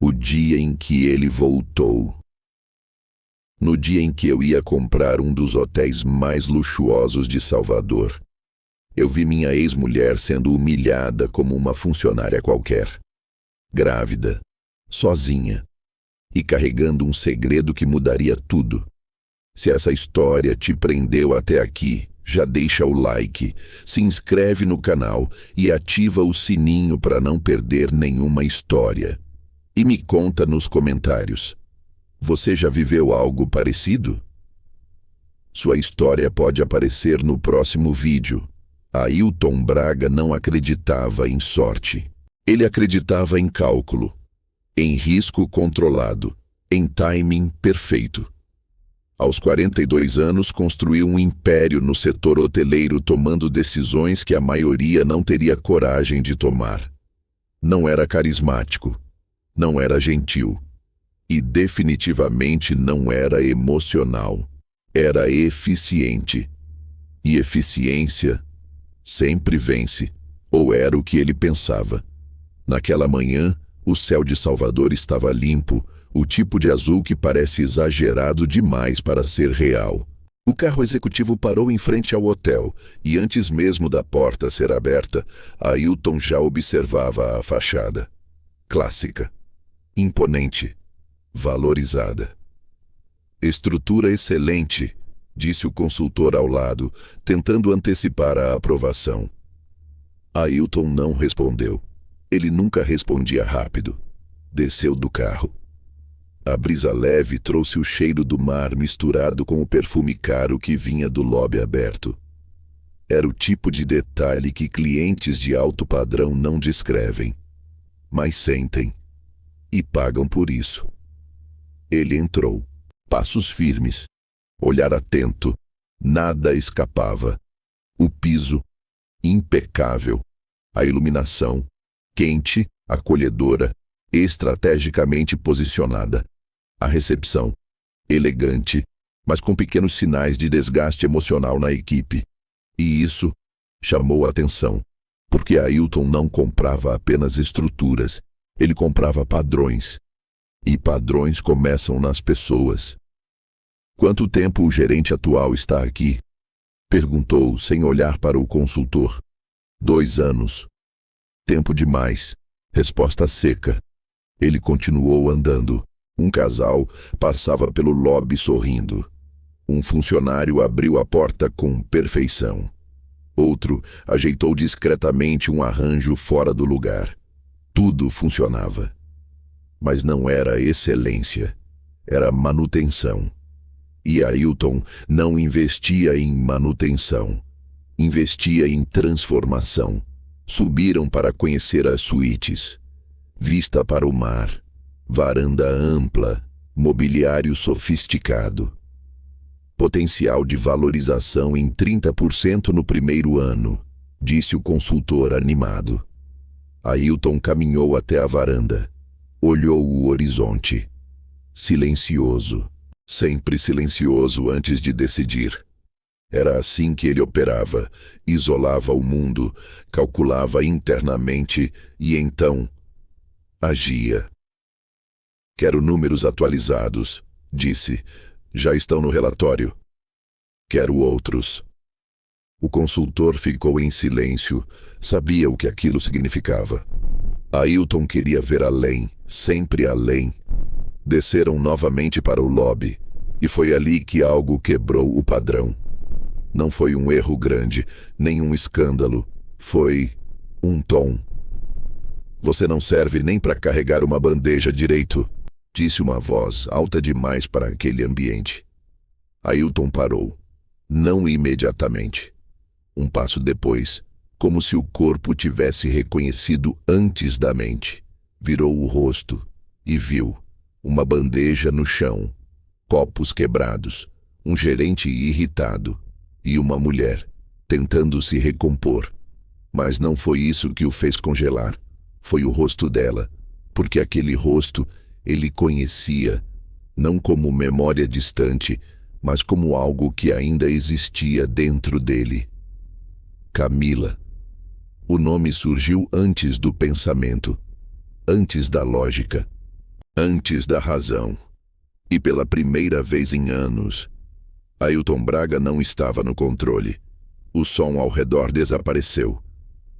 O dia em que ele voltou. No dia em que eu ia comprar um dos hotéis mais luxuosos de Salvador, eu vi minha ex-mulher sendo humilhada como uma funcionária qualquer. Grávida, sozinha e carregando um segredo que mudaria tudo. Se essa história te prendeu até aqui, já deixa o like, se inscreve no canal e ativa o sininho para não perder nenhuma história. E me conta nos comentários. Você já viveu algo parecido? Sua história pode aparecer no próximo vídeo. Ailton Braga não acreditava em sorte. Ele acreditava em cálculo, em risco controlado, em timing perfeito. Aos 42 anos, construiu um império no setor hoteleiro, tomando decisões que a maioria não teria coragem de tomar. Não era carismático, não era gentil e definitivamente não era emocional. Era eficiente. E eficiência sempre vence, ou era o que ele pensava. Naquela manhã, o céu de Salvador estava limpo, o tipo de azul que parece exagerado demais para ser real. O carro executivo parou em frente ao hotel e antes mesmo da porta ser aberta, Ailton já observava a fachada. Clássica, imponente, valorizada. Estrutura excelente, disse o consultor ao lado, tentando antecipar a aprovação. Ailton não respondeu. Ele nunca respondia rápido. Desceu do carro. A brisa leve trouxe o cheiro do mar misturado com o perfume caro que vinha do lobby aberto. Era o tipo de detalhe que clientes de alto padrão não descrevem, mas sentem e pagam por isso. Ele entrou, passos firmes, olhar atento, nada escapava. O piso, impecável, a iluminação, quente, acolhedora, estrategicamente posicionada. A recepção, elegante, mas com pequenos sinais de desgaste emocional na equipe. E isso chamou a atenção, porque Ailton não comprava apenas estruturas, ele comprava padrões. E padrões começam nas pessoas. Quanto tempo o gerente atual está aqui? Perguntou sem olhar para o consultor. 2 anos. Tempo demais. Resposta seca. Ele continuou andando. Um casal passava pelo lobby sorrindo. Um funcionário abriu a porta com perfeição. Outro ajeitou discretamente um arranjo fora do lugar. Tudo funcionava. Mas não era excelência. Era manutenção. E Ailton não investia em manutenção. Investia em transformação. Subiram para conhecer as suítes. Vista para o mar. Varanda ampla. Mobiliário sofisticado. Potencial de valorização em 30% no primeiro ano, disse o consultor animado. Ailton caminhou até a varanda. Olhou o horizonte. Silencioso. Sempre silencioso antes de decidir. Era assim que ele operava. Isolava o mundo, calculava internamente e então agia. Quero números atualizados, disse. Já estão no relatório. Quero outros. O consultor ficou em silêncio. Sabia o que aquilo significava. Ailton queria ver além, sempre além. Desceram novamente para o lobby, e foi ali que algo quebrou o padrão. Não foi um erro grande, nem um escândalo. Foi um tom. Você não serve nem para carregar uma bandeja direito, disse uma voz alta demais para aquele ambiente. Ailton parou. Não imediatamente. Um passo depois, como se o corpo tivesse reconhecido antes da mente. Virou o rosto e viu uma bandeja no chão, copos quebrados, um gerente irritado e uma mulher tentando se recompor. Mas não foi isso que o fez congelar. Foi o rosto dela, porque aquele rosto ele conhecia, não como memória distante, mas como algo que ainda existia dentro dele. Camila. O nome surgiu antes do pensamento, antes da lógica. Antes da razão. E pela primeira vez em anos, Ailton Braga não estava no controle. O som ao redor desapareceu.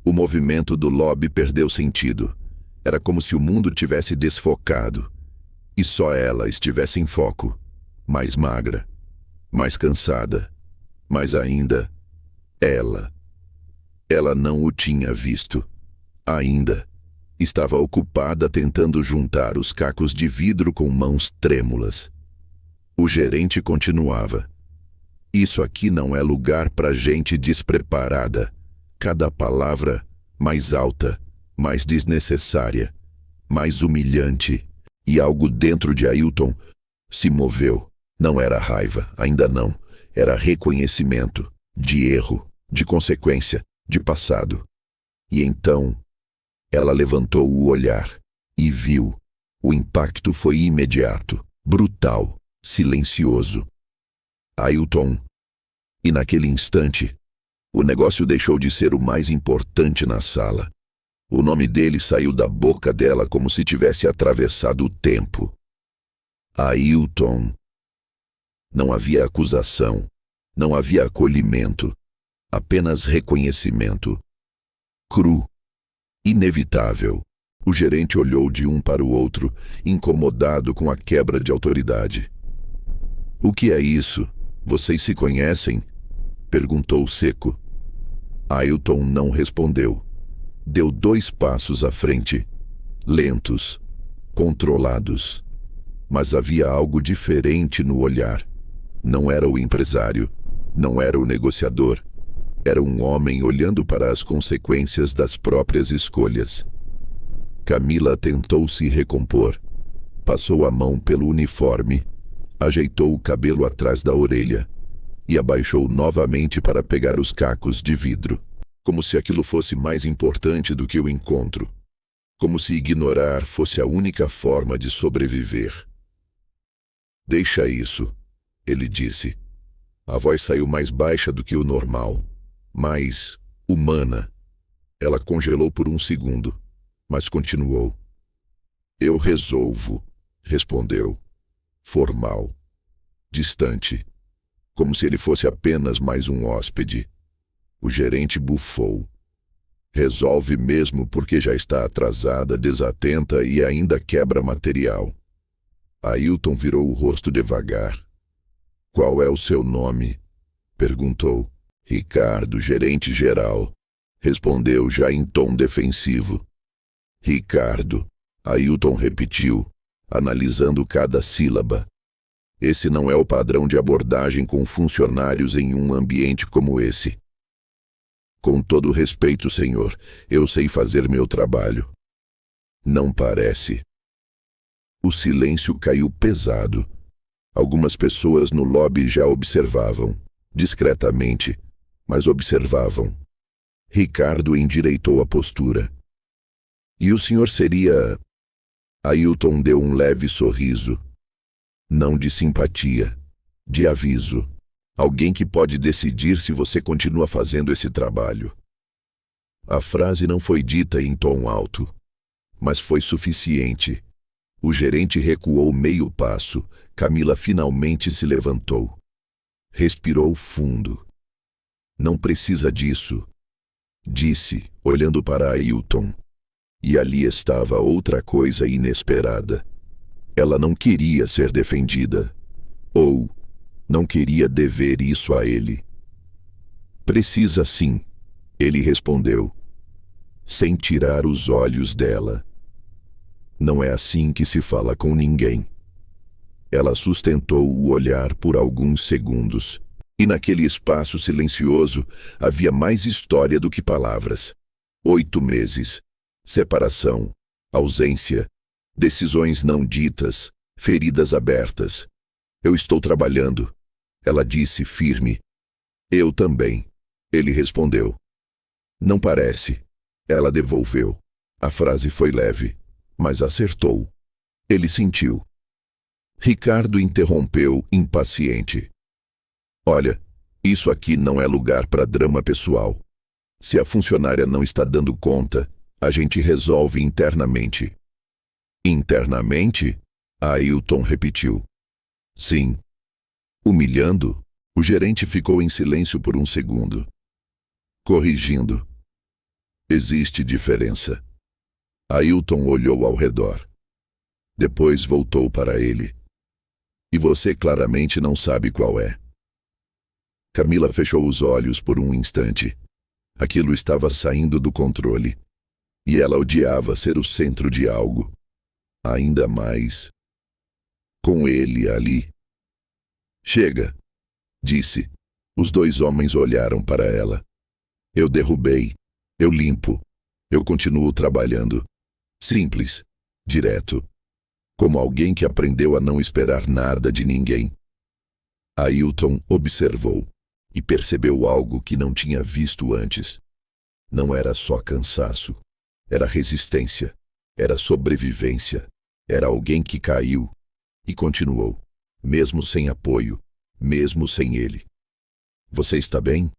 O movimento do lobby perdeu sentido. Era como se o mundo tivesse desfocado. E só ela estivesse em foco. Mais magra, mais cansada, mas ainda ela. Ela não o tinha visto. Ainda. Estava ocupada tentando juntar os cacos de vidro com mãos trêmulas. O gerente continuava. Isso aqui não é lugar para gente despreparada. Cada palavra mais alta, mais desnecessária, mais humilhante. E algo dentro de Ailton se moveu. Não era raiva, ainda não. Era reconhecimento, de erro, de consequência, de passado. E então, ela levantou o olhar e viu. O impacto foi imediato, brutal, silencioso. Ailton. E naquele instante, o negócio deixou de ser o mais importante na sala. O nome dele saiu da boca dela como se tivesse atravessado o tempo. Ailton. Não havia acusação, não havia acolhimento, apenas reconhecimento. Cru. Inevitável. O gerente olhou de um para o outro, incomodado com a quebra de autoridade. "O que é isso? Vocês se conhecem?" perguntou seco. Ailton não respondeu. Deu 2 passos à frente, lentos, controlados. Mas havia algo diferente no olhar. Não era o empresário, não era o negociador. Era um homem olhando para as consequências das próprias escolhas. Camila tentou se recompor. Passou a mão pelo uniforme, ajeitou o cabelo atrás da orelha e abaixou novamente para pegar os cacos de vidro, como se aquilo fosse mais importante do que o encontro, como se ignorar fosse a única forma de sobreviver. "Deixa isso", ele disse. A voz saiu mais baixa do que o normal, mais humana. Ela congelou por um segundo, mas continuou. "Eu resolvo", respondeu, formal, distante, como se ele fosse apenas mais um hóspede. O gerente bufou. "Resolve mesmo porque já está atrasada, desatenta e ainda quebra material." Ailton virou o rosto devagar. "Qual é o seu nome?" perguntou. "Ricardo, gerente geral", respondeu já em tom defensivo. "Ricardo", Ailton repetiu, analisando cada sílaba. Esse não é o padrão de abordagem com funcionários em um ambiente como esse. "Com todo respeito, senhor, eu sei fazer meu trabalho." "Não parece." O silêncio caiu pesado. Algumas pessoas no lobby já observavam, discretamente, mas observavam. Ricardo endireitou a postura. "E o senhor seria..." Ailton deu um leve sorriso. "Não de simpatia, de aviso. Alguém que pode decidir se você continua fazendo esse trabalho." A frase não foi dita em tom alto, mas foi suficiente. O gerente recuou meio passo. Camila finalmente se levantou. Respirou fundo. "Não precisa disso", disse, olhando para Ailton. E ali estava outra coisa inesperada. Ela não queria ser defendida. Ou não queria dever isso a ele. "Precisa sim", ele respondeu, sem tirar os olhos dela. "Não é assim que se fala com ninguém." Ela sustentou o olhar por alguns segundos. E naquele espaço silencioso havia mais história do que palavras. 8 meses. Separação. Ausência. Decisões não ditas. Feridas abertas. "Eu estou trabalhando", ela disse firme. "Eu também", ele respondeu. "Não parece", ela devolveu. A frase foi leve, mas acertou. Ele sentiu. Ricardo interrompeu, impaciente. "Olha, isso aqui não é lugar para drama pessoal. Se a funcionária não está dando conta, a gente resolve internamente." "Internamente?" Ailton repetiu. Sim. Humilhando? O gerente ficou em silêncio por um segundo. Corrigindo. Existe diferença. Ailton olhou ao redor. Depois voltou para ele. E você claramente não sabe qual é. Camila fechou os olhos por um instante. Aquilo estava saindo do controle. E ela odiava ser o centro de algo. Ainda mais com ele ali. Chega, disse. Os dois homens olharam para ela. Eu derrubei. Eu limpo. Eu continuo trabalhando. Simples. Direto. Como alguém que aprendeu a não esperar nada de ninguém. Ailton observou. E percebeu algo que não tinha visto antes. Não era só cansaço. Era resistência. Era sobrevivência. Era alguém que caiu. E continuou. Mesmo sem apoio. Mesmo sem ele. Você está bem?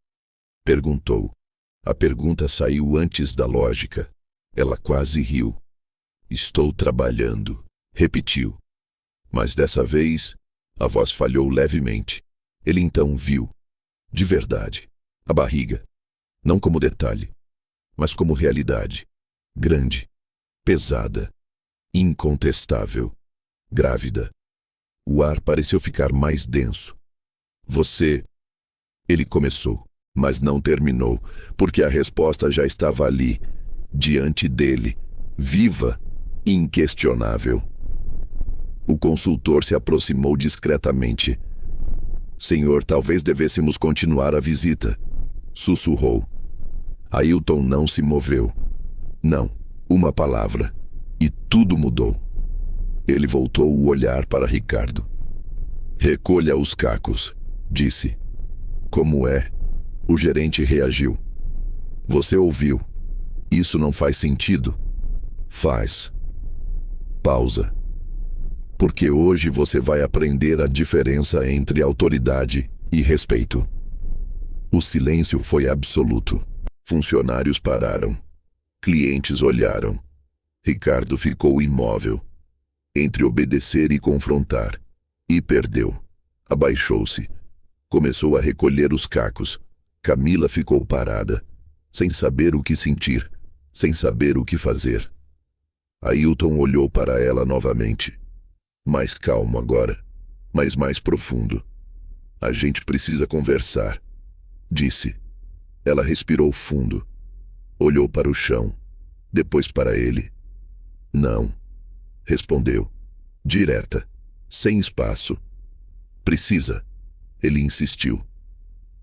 Perguntou. A pergunta saiu antes da lógica. Ela quase riu. Estou trabalhando, repetiu. Mas dessa vez, a voz falhou levemente. Ele então viu. De verdade. A barriga. Não como detalhe, mas como realidade. Grande. Pesada. Incontestável. Grávida. O ar pareceu ficar mais denso. Você... Ele começou, mas não terminou, porque a resposta já estava ali, diante dele, viva, inquestionável. O consultor se aproximou discretamente. Senhor, talvez devêssemos continuar a visita, sussurrou. Ailton não se moveu. Não, uma palavra. E tudo mudou. Ele voltou o olhar para Ricardo. Recolha os cacos, disse. Como é? O gerente reagiu. Você ouviu. Isso não faz sentido. Faz. Pausa. Porque hoje você vai aprender a diferença entre autoridade e respeito. O silêncio foi absoluto. Funcionários pararam. Clientes olharam. Ricardo ficou imóvel. Entre obedecer e confrontar. E perdeu. Abaixou-se. Começou a recolher os cacos. Camila ficou parada, sem saber o que sentir, sem saber o que fazer. Ailton olhou para ela novamente. Mais calmo agora, mas mais profundo. A gente precisa conversar, disse. Ela respirou fundo. Olhou para o chão, depois para ele. Não, respondeu. Direta, sem espaço. Precisa. Ele insistiu.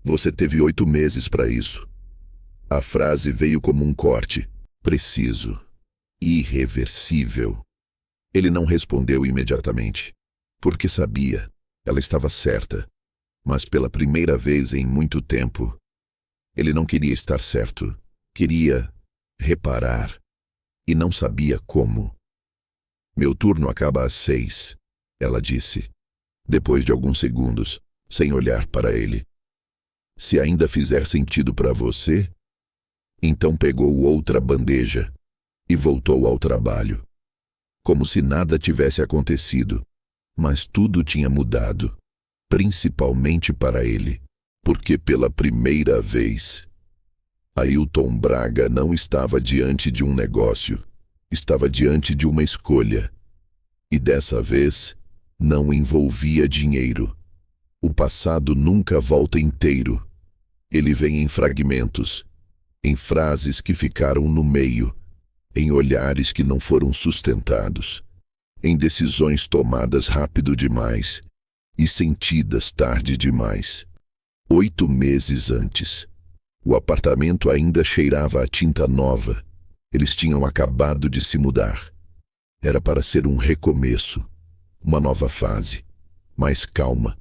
Você teve 8 meses para isso. A frase veio como um corte. Preciso. Irreversível. Ele não respondeu imediatamente. Porque sabia. Ela estava certa. Mas pela primeira vez em muito tempo, ele não queria estar certo. Queria reparar. E não sabia como. Meu turno acaba às 6, ela disse. Depois de alguns segundos, sem olhar para ele. Se ainda fizer sentido para você, então pegou outra bandeja e voltou ao trabalho. Como se nada tivesse acontecido, mas tudo tinha mudado, principalmente para ele, porque pela primeira vez, Ailton Braga não estava diante de um negócio, estava diante de uma escolha, e dessa vez não envolvia dinheiro. O passado nunca volta inteiro. Ele vem em fragmentos, em frases que ficaram no meio, em olhares que não foram sustentados, em decisões tomadas rápido demais e sentidas tarde demais. 8 meses antes, o apartamento ainda cheirava a tinta nova. Eles tinham acabado de se mudar. Era para ser um recomeço, uma nova fase, mais calma,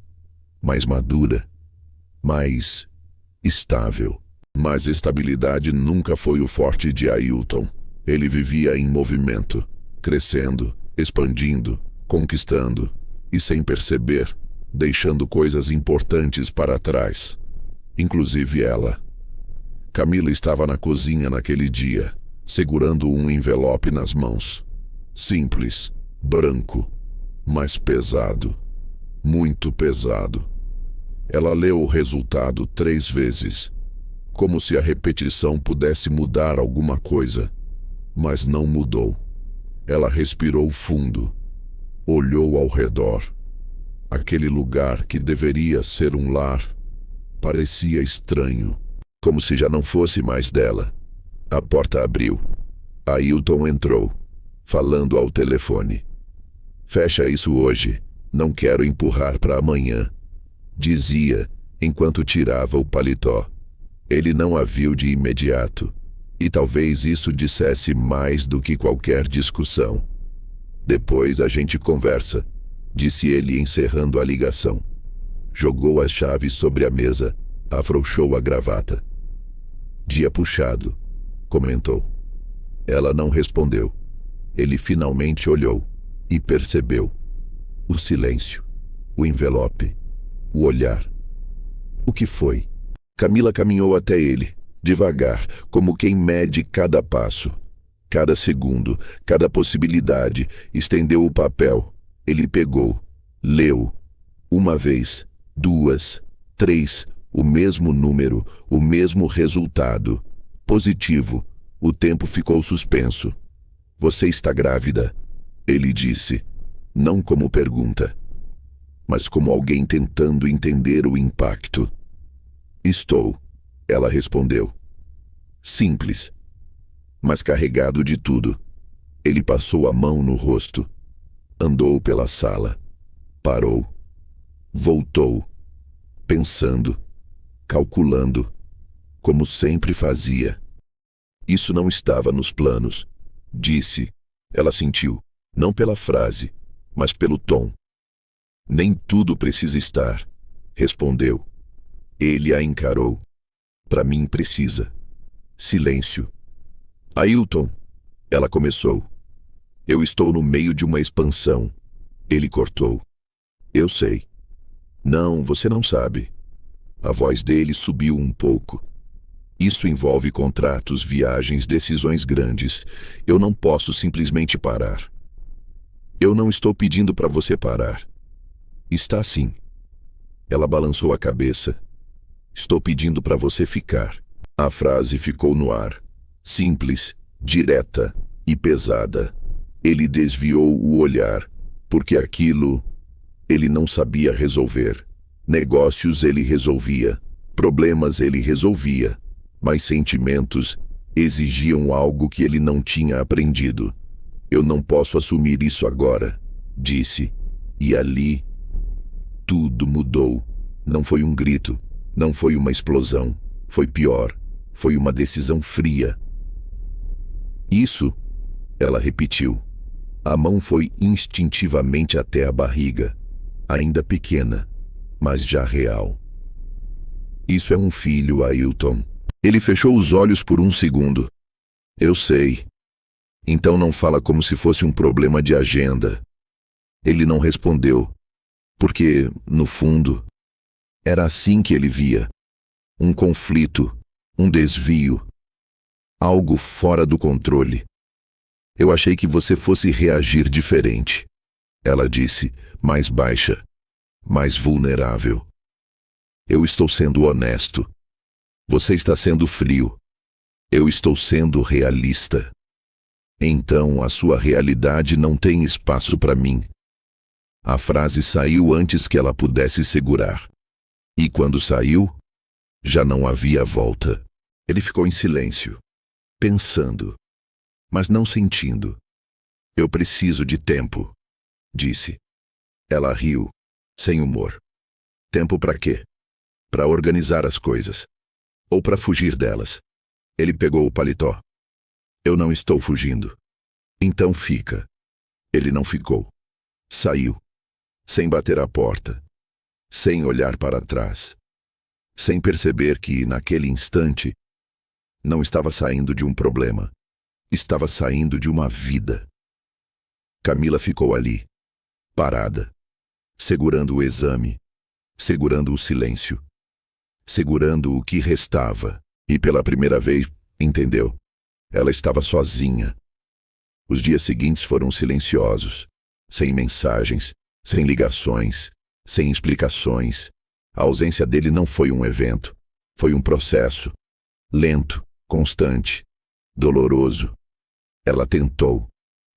mais madura, mais estável. Mas estabilidade nunca foi o forte de Ailton. Ele vivia em movimento, crescendo, expandindo, conquistando, e sem perceber, deixando coisas importantes para trás. Inclusive ela. Camila estava na cozinha naquele dia, segurando um envelope nas mãos. Simples, branco, mas pesado, muito pesado. Ela leu o resultado 3 vezes, como se a repetição pudesse mudar alguma coisa, mas não mudou. Ela respirou fundo, olhou ao redor. Aquele lugar que deveria ser um lar parecia estranho, como se já não fosse mais dela. A porta abriu. Ailton entrou, falando ao telefone. "Fecha isso hoje, não quero empurrar para amanhã", dizia, enquanto tirava o paletó. Ele não a viu de imediato, e talvez isso dissesse mais do que qualquer discussão. "Depois a gente conversa", disse ele, encerrando a ligação. Jogou as chaves sobre a mesa, afrouxou a gravata. "Dia puxado", comentou. Ela não respondeu. Ele finalmente olhou e percebeu. O silêncio, o envelope, o olhar. O que foi? Camila caminhou até ele, devagar, como quem mede cada passo, cada segundo, cada possibilidade. Estendeu o papel. Ele pegou, leu. 1 vez, 2, 3, o mesmo número, o mesmo resultado. Positivo. O tempo ficou suspenso. "Você está grávida?", ele disse, não como pergunta, mas como alguém tentando entender o impacto. "Estou", ela respondeu. Simples, mas carregado de tudo. Ele passou a mão no rosto. Andou pela sala. Parou. Voltou. Pensando. Calculando. Como sempre fazia. "Isso não estava nos planos", disse. Ela sentiu, não pela frase, mas pelo tom. "Nem tudo precisa estar", respondeu. Ele a encarou. "Para mim precisa." Silêncio. "Ailton", ela começou. "Eu estou no meio de uma expansão." Ele cortou. "Eu sei." "Não, você não sabe." A voz dele subiu um pouco. "Isso envolve contratos, viagens, decisões grandes. Eu não posso simplesmente parar." "Eu não estou pedindo para você parar." "Está sim." Ela balançou a cabeça. "Estou pedindo para você ficar." A frase ficou no ar. Simples, direta e pesada. Ele desviou o olhar, porque aquilo ele não sabia resolver. Negócios ele resolvia, problemas ele resolvia, mas sentimentos exigiam algo que ele não tinha aprendido. "Eu não posso assumir isso agora", disse. E ali, tudo mudou. Não foi um grito, não foi uma explosão. Foi pior, foi uma decisão fria. "Isso", ela repetiu. A mão foi instintivamente até a barriga, ainda pequena, mas já real. "Isso é um filho, Ailton." Ele fechou os olhos por um segundo. "Eu sei." "Então não fala como se fosse um problema de agenda." Ele não respondeu, porque, no fundo, era assim que ele via. Um conflito, um desvio, algo fora do controle. "Eu achei que você fosse reagir diferente", ela disse, mais baixa, mais vulnerável. "Eu estou sendo honesto. Você está sendo frio. Eu estou sendo realista. Então a sua realidade não tem espaço para mim." A frase saiu antes que ela pudesse segurar. E quando saiu, já não havia volta. Ele ficou em silêncio, pensando, mas não sentindo. "Eu preciso de tempo", disse. Ela riu, sem humor. "Tempo para quê?" "Para organizar as coisas. Ou para fugir delas." Ele pegou o paletó. "Eu não estou fugindo." "Então fica." Ele não ficou. Saiu, sem bater a porta, sem olhar para trás, sem perceber que, naquele instante, não estava saindo de um problema. Estava saindo de uma vida. Camila ficou ali, parada, segurando o exame, segurando o silêncio, segurando o que restava, e pela primeira vez, entendeu? Ela estava sozinha. Os dias seguintes foram silenciosos, sem mensagens, sem ligações, sem explicações. A ausência dele não foi um evento, foi um processo. Lento, constante, doloroso. Ela tentou,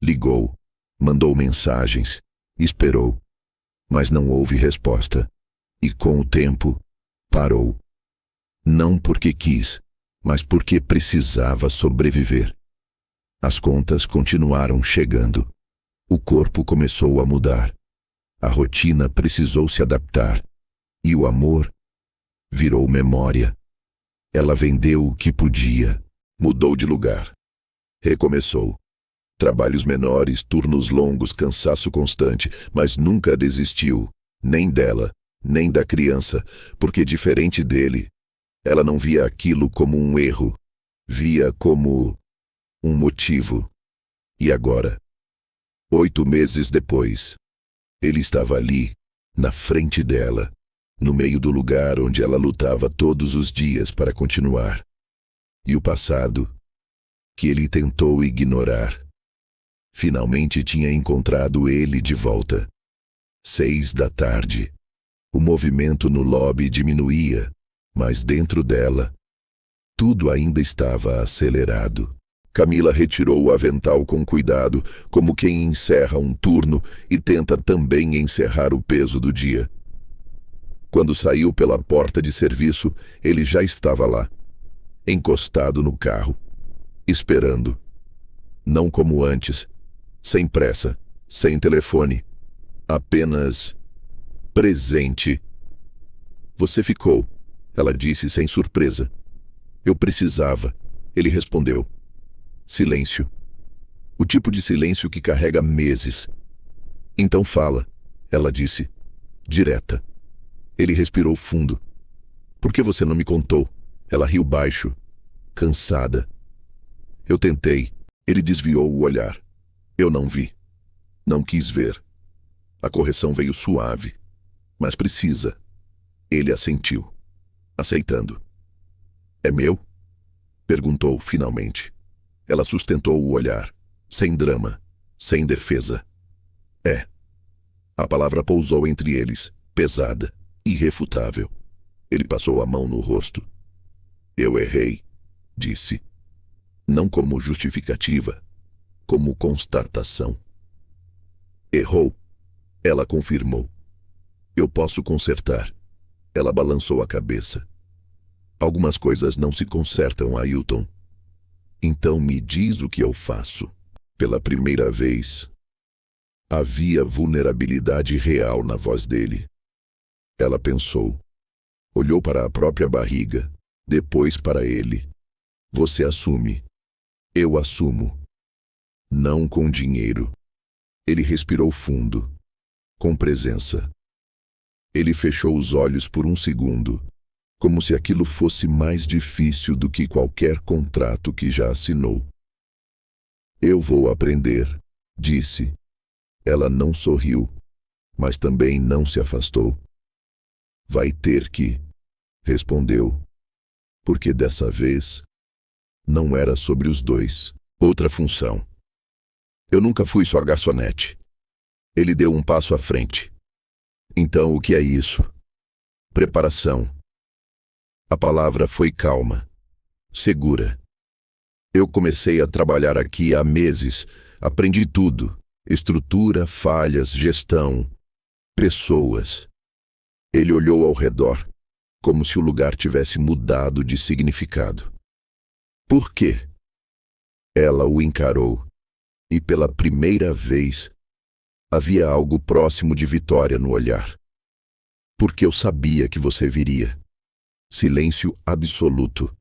ligou, mandou mensagens, esperou, mas não houve resposta. E com o tempo, parou. Não porque quis, mas porque precisava sobreviver. As contas continuaram chegando. O corpo começou a mudar. A rotina precisou se adaptar. E o amor virou memória. Ela vendeu o que podia, mudou de lugar. Recomeçou. Trabalhos menores, turnos longos, cansaço constante, mas nunca desistiu, nem dela, nem da criança, porque diferente dele, ela não via aquilo como um erro, via como um motivo. E agora, 8 meses depois, ele estava ali, na frente dela, no meio do lugar onde ela lutava todos os dias para continuar. E o passado, que ele tentou ignorar, finalmente tinha encontrado ele de volta. 6 da tarde. O movimento no lobby diminuía, mas dentro dela, tudo ainda estava acelerado. Camila retirou o avental com cuidado, como quem encerra um turno e tenta também encerrar o peso do dia. Quando saiu pela porta de serviço, ele já estava lá, encostado no carro, esperando. Não como antes, sem pressa, sem telefone, apenas presente. Você ficou, ela disse sem surpresa. Eu precisava, ele respondeu. Silêncio. O tipo de silêncio que carrega meses. Então fala, ela disse, direta. Ele respirou fundo. Por que você não me contou? Ela riu baixo, cansada. Eu tentei. Ele desviou o olhar. Eu não vi. Não quis ver. A correção veio suave. Mas precisa. Ele assentiu, aceitando. É meu? Perguntou finalmente. Ela sustentou o olhar, sem drama, sem defesa. É. A palavra pousou entre eles, pesada, irrefutável. Ele passou a mão no rosto. Eu errei, disse. Não como justificativa, como constatação. Errou, ela confirmou. Eu posso consertar. Ela balançou a cabeça. Algumas coisas não se consertam, Ailton. Então me diz o que eu faço. Pela primeira vez, havia vulnerabilidade real na voz dele. Ela pensou. Olhou para a própria barriga, depois para ele. Você assume. Eu assumo. Não com dinheiro. Ele respirou fundo, com presença. Ele fechou os olhos por um segundo, como se aquilo fosse mais difícil do que qualquer contrato que já assinou. Eu vou aprender, disse. Ela não sorriu, mas também não se afastou. Vai ter que, respondeu, porque dessa vez não era sobre os dois. Outra função. Eu nunca fui sua garçonete. Ele deu um passo à frente. Então o que é isso? Preparação. A palavra foi calma, segura. Eu comecei a trabalhar aqui há meses. Aprendi tudo. Estrutura, falhas, gestão, pessoas. Ele olhou ao redor, como se o lugar tivesse mudado de significado. Por quê? Ela o encarou, e pela primeira vez havia algo próximo de vitória no olhar. Porque eu sabia que você viria. Silêncio absoluto.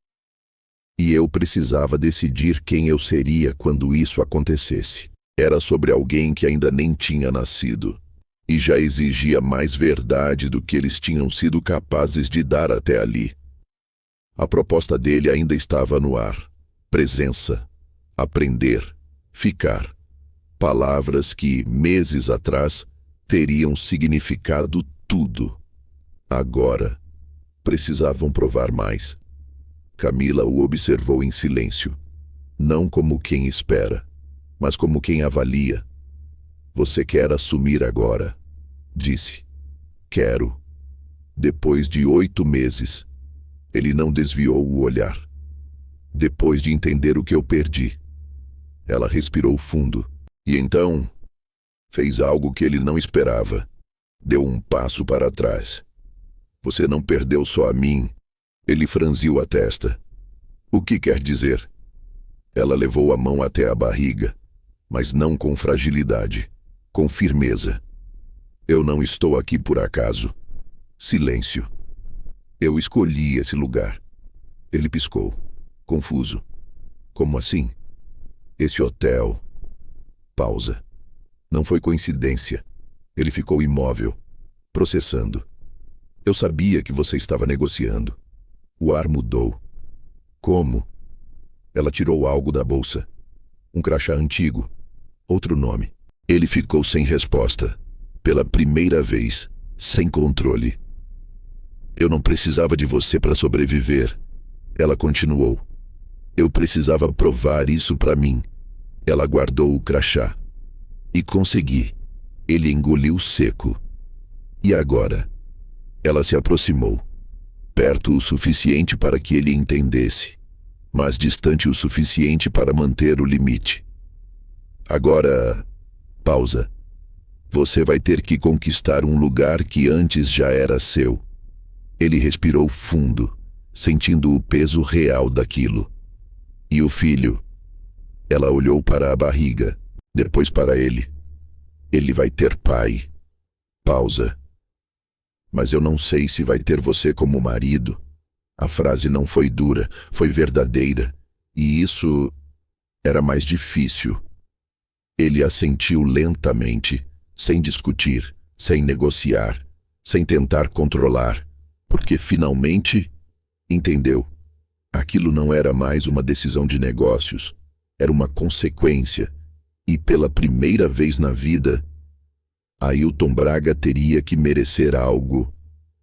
E eu precisava decidir quem eu seria quando isso acontecesse. Era sobre alguém que ainda nem tinha nascido, e já exigia mais verdade do que eles tinham sido capazes de dar até ali. A proposta dele ainda estava no ar. Presença, aprender, ficar. Palavras que, meses atrás, teriam significado tudo. Agora, precisavam provar mais. Camila o observou em silêncio, não como quem espera, mas como quem avalia. Você quer assumir agora? Disse. Quero. Depois de 8 meses, ele não desviou o olhar. Depois de entender o que eu perdi, ela respirou fundo e então fez algo que ele não esperava. Deu um passo para trás. Você não perdeu só a mim. Ele franziu a testa. O que quer dizer? Ela levou a mão até a barriga, mas não com fragilidade, com firmeza. Eu não estou aqui por acaso. Silêncio. Eu escolhi esse lugar. Ele piscou, confuso. Como assim? Esse hotel. Pausa. Não foi coincidência. Ele ficou imóvel, processando. Eu sabia que você estava negociando. O ar mudou. Como? Ela tirou algo da bolsa. Um crachá antigo. Outro nome. Ele ficou sem resposta. Pela primeira vez, sem controle. Eu não precisava de você para sobreviver. Ela continuou. Eu precisava provar isso para mim. Ela guardou o crachá. E consegui. Ele engoliu seco. E agora? Ela se aproximou. Perto o suficiente para que ele entendesse, mas distante o suficiente para manter o limite. Agora, pausa. Você vai ter que conquistar um lugar que antes já era seu. Ele respirou fundo, sentindo o peso real daquilo. E o filho? Ela olhou para a barriga, depois para ele. Ele vai ter pai. Pausa. Mas eu não sei se vai ter você como marido. A frase não foi dura, foi verdadeira. E isso era mais difícil. Ele assentiu lentamente, sem discutir, sem negociar, sem tentar controlar, porque finalmente entendeu. Aquilo não era mais uma decisão de negócios, era uma consequência. E pela primeira vez na vida, Ailton Braga teria que merecer algo,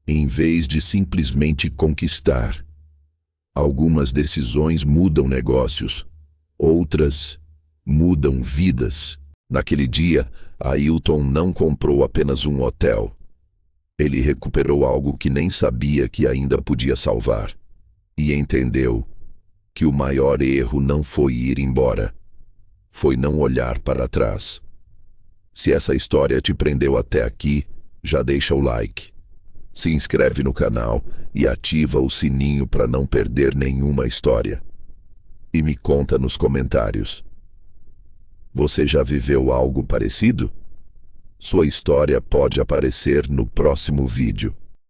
em vez de simplesmente conquistar. Algumas decisões mudam negócios, outras mudam vidas. Naquele dia, Ailton não comprou apenas um hotel. Ele recuperou algo que nem sabia que ainda podia salvar. E entendeu que o maior erro não foi ir embora, foi não olhar para trás. Se essa história te prendeu até aqui, já deixa o like. Se inscreve no canal e ativa o sininho para não perder nenhuma história. E me conta nos comentários. Você já viveu algo parecido? Sua história pode aparecer no próximo vídeo.